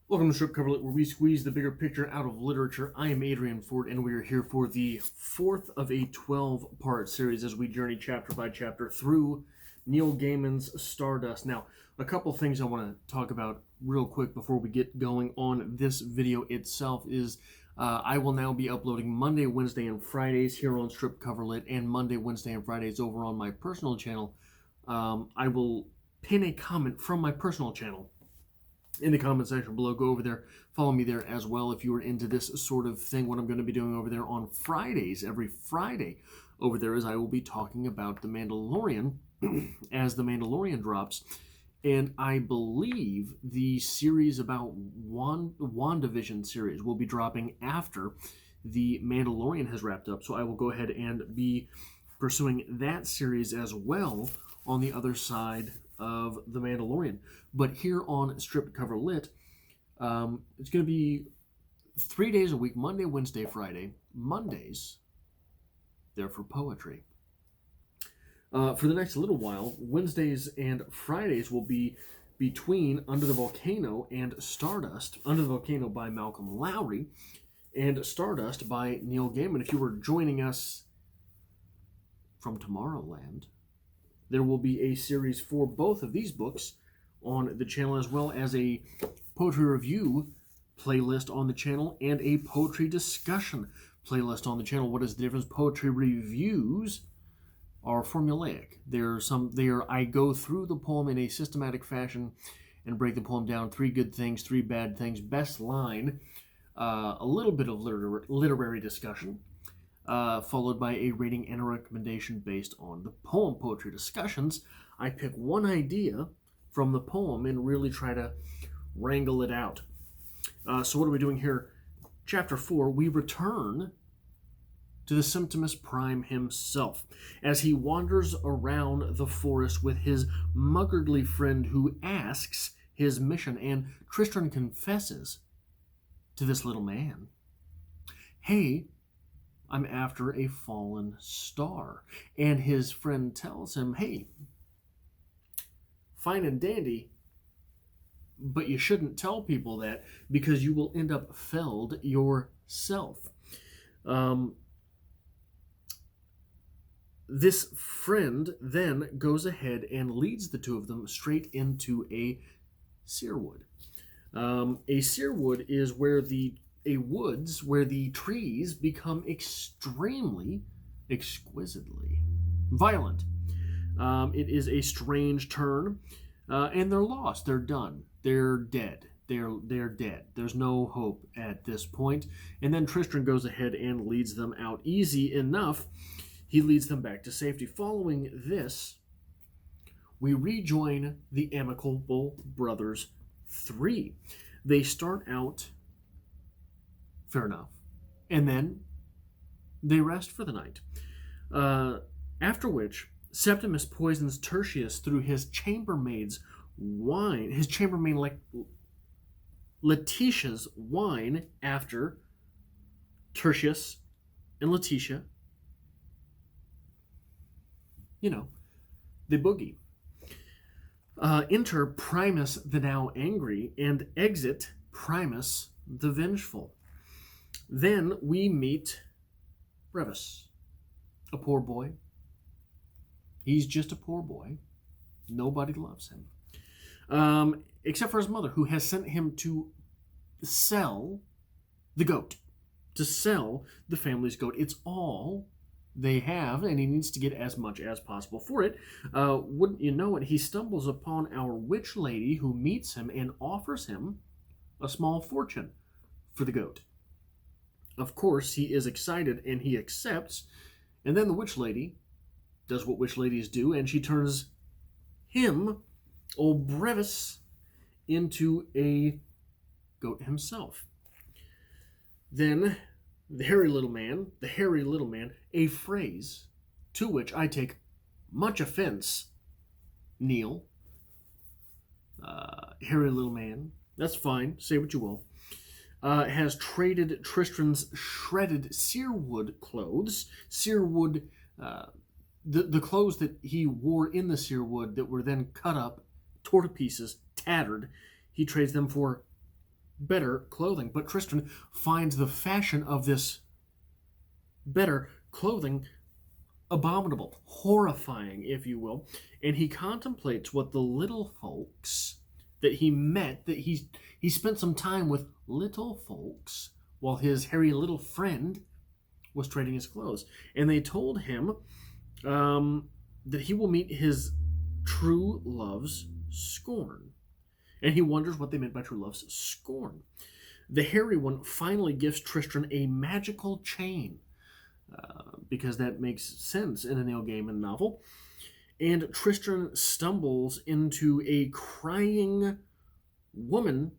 Welcome to Strip Coverlet, where we squeeze the bigger picture out of literature. I am Adrian Ford, and we are here for the fourth of a 12-part series as we journey chapter by chapter through Neil Gaiman's Stardust. Now, a couple things I want to talk about real quick before we get going on this video itself is I will now be uploading Monday, Wednesday, and Fridays here on Strip Coverlet, and Monday, Wednesday, and Fridays over on my personal channel. I will pin a comment from my personal channel in the comment section below. Go over there, follow me there as well if you are into this sort of thing. What I'm going to be doing over there on Fridays, every Friday over there, is I will be talking about The Mandalorian as The Mandalorian drops. And I believe the series about WandaVision series will be dropping after The Mandalorian has wrapped up. So I will go ahead and be pursuing that series as well on the other side of The Mandalorian. But here on Strip Cover Lit, it's going to be 3 days a week, Monday, Wednesday, Friday. Mondays, they're for poetry. For the next little while, Wednesdays and Fridays will be between Under the Volcano and Stardust. Under the Volcano by Malcolm Lowry and Stardust by Neil Gaiman. If you were joining us from Tomorrowland, there will be a series for both of these books on the channel, as well as a poetry review playlist on the channel and a poetry discussion playlist on the channel. What is the difference? Poetry reviews are formulaic. I go through the poem in a systematic fashion and break the poem down: 3 good things, 3 bad things, best line, a little bit of literary discussion, followed by a rating and a recommendation based on the poem. Poetry discussions, I pick one idea from the poem and really try to wrangle it out. So what are we doing here? Chapter 4, we return to the Septimus Prime himself as he wanders around the forest with his muggardly friend who asks his mission, and Tristan confesses to this little man, "Hey, I'm after a fallen star." And his friend tells him, "Hey, fine and dandy, but you shouldn't tell people that because you will end up felled yourself." This friend then goes ahead and leads the two of them straight into a searwood. A searwood is woods where the trees become exquisitely violent. It is a strange turn, and they're lost. They're done. They're dead. They're dead. There's no hope at this point. And then Tristan goes ahead and leads them out. Easy enough. He leads them back to safety. Following this, we rejoin the Amicable Brothers 3. They start out fair enough, and then they rest for the night. After which, Septimus poisons Tertius through his chambermaid's wine, his chambermaid Letitia's wine, after Tertius and Letitia, they boogie. Enter Primus the now angry, and exit Primus the vengeful. Then we meet Brevis, a poor boy. He's just a poor boy. Nobody loves him. Except for his mother, who has sent him to sell the goat, to sell the family's goat. It's all they have, and he needs to get as much as possible for it. Wouldn't you know it, he stumbles upon our witch lady, who meets him and offers him a small fortune for the goat. Of course, he is excited and he accepts, and then the witch lady does what witch ladies do, and she turns him, old Brevis, into a goat himself. Then the hairy little man, a phrase to which I take much offense, Neil. Hairy little man, that's fine, say what you will, has traded Tristan's shredded searwood clothes, the clothes that he wore in the searwood that were then cut up, tore to pieces, tattered. He trades them for better clothing. But Tristan finds the fashion of this better clothing abominable, horrifying, if you will, and he contemplates what the little folks that he met, that he spent some time with little folks while his hairy little friend was trading his clothes, and they told him that he will meet his true love's scorn, and he wonders what they meant by true love's scorn. The hairy one finally gives Tristan a magical chain, because that makes sense in a Neil Gaiman novel. And Tristan stumbles into a crying woman,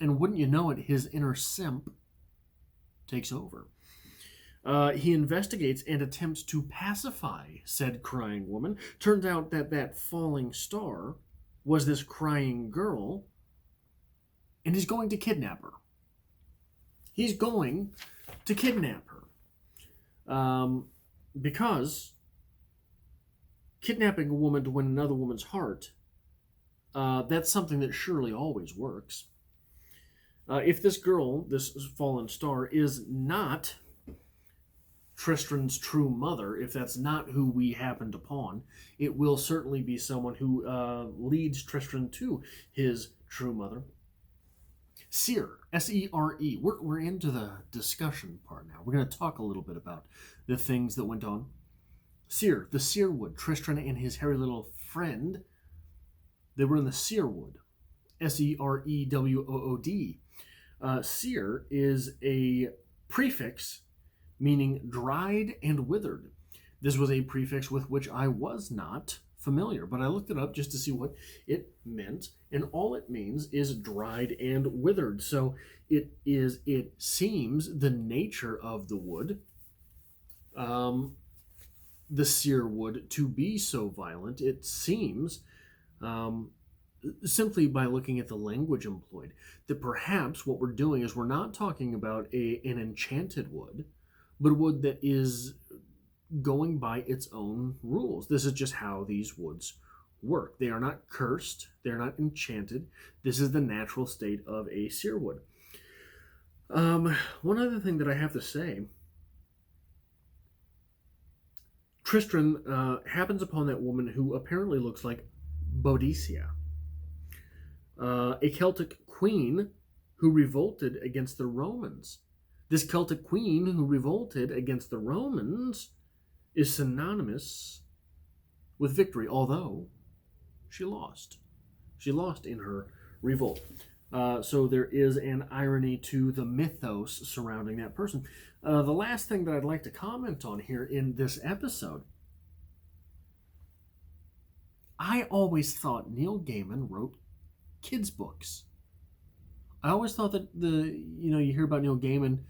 and wouldn't you know it, his inner simp takes over. He investigates and attempts to pacify said crying woman. Turns out that that falling star was this crying girl, and he's going to kidnap her. He's going to kidnap her. Because kidnapping a woman to win another woman's heart, that's something that surely always works. If this girl, this fallen star, is not Tristan's true mother, if that's not who we happened upon, it will certainly be someone who leads Tristan to his true mother. Seer, S-E-R-E. We're into the discussion part now. We're going to talk a little bit about the things that went on. Seer, the Seer Wood. Tristan and his hairy little friend, they were in the Seer Wood. S-E-R-E-W-O-O-D. Seer is a prefix meaning dried and withered. This was a prefix with which I was not familiar, but I looked it up just to see what it meant, and all it means is dried and withered. So it seems the nature of the wood, the seer wood, to be so violent. It seems, simply by looking at the language employed, that perhaps what we're doing is we're not talking about an enchanted wood, but a wood that is going by its own rules. This is just how these woods work. They are not cursed. They're not enchanted. This is the natural state of a seer wood. One other thing that I have to say, Tristan happens upon that woman who apparently looks like Boadicea, a Celtic queen who revolted against the Romans. This Celtic queen who revolted against the Romans is synonymous with victory, although she lost. She lost in her revolt. So there is an irony to the mythos surrounding that person. The last thing that I'd like to comment on here in this episode, I always thought Neil Gaiman wrote kids' books. I always thought that you hear about Neil Gaiman,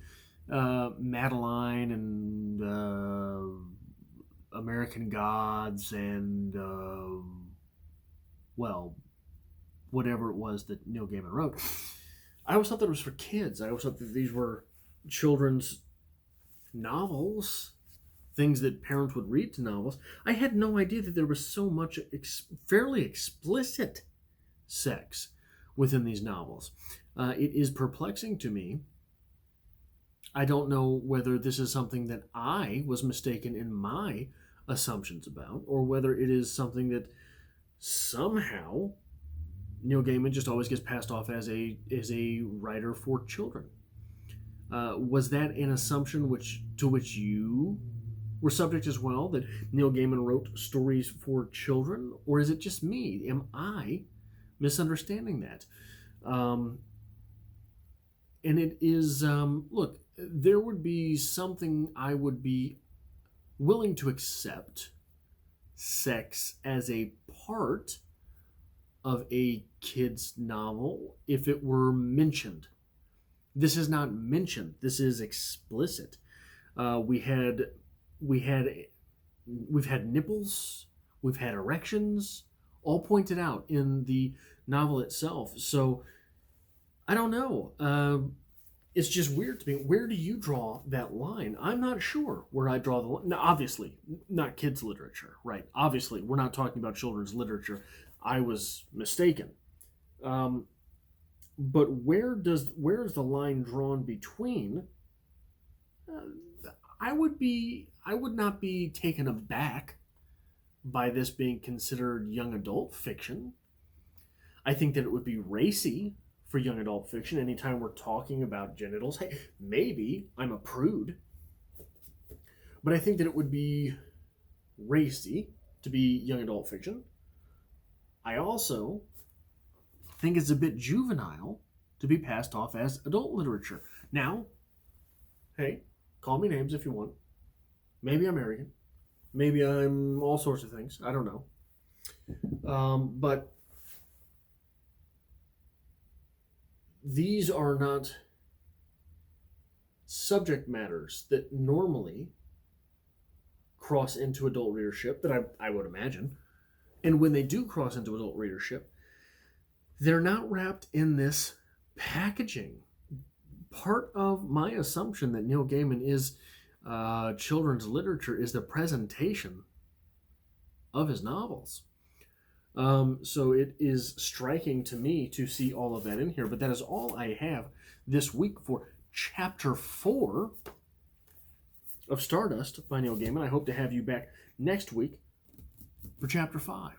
Madeline and American Gods and, whatever it was that Neil Gaiman wrote. I always thought that it was for kids. I always thought that these were children's novels, things that parents would read to novels. I had no idea that there was so much fairly explicit sex within these novels. It is perplexing to me. I don't know whether this is something that I was mistaken in my assumptions about, or whether it is something that somehow Neil Gaiman just always gets passed off as a writer for children. Was that an assumption to which you were subject as well, that Neil Gaiman wrote stories for children, or is it just me? Am I misunderstanding that? And it is, look, there would be something I would be willing to accept sex as a part of a kid's novel if it were mentioned. This is not mentioned. This is explicit. We've had nipples, we've had erections, all pointed out in the novel itself. So I don't know. It's just weird to me. Where do you draw that line? I'm not sure where I draw the line. Now, obviously, not kids' literature, right? Obviously, we're not talking about children's literature. I was mistaken. But where's the line drawn between? I would not be taken aback by this being considered young adult fiction. I think that it would be racy for young adult fiction anytime we're talking about genitals. Hey, maybe I'm a prude, but I think that it would be racy to be young adult fiction. I also think it's a bit juvenile to be passed off as adult literature. Now, hey, call me names if you want. Maybe I'm arrogant. Maybe I'm all sorts of things. I don't know. But these are not subject matters that normally cross into adult readership, that I would imagine. And when they do cross into adult readership, they're not wrapped in this packaging. Part of my assumption that Neil Gaiman is children's literature is the presentation of his novels. So it is striking to me to see all of that in here, but that is all I have this week for Chapter 4 of Stardust by Neil Gaiman. I hope to have you back next week for Chapter 5.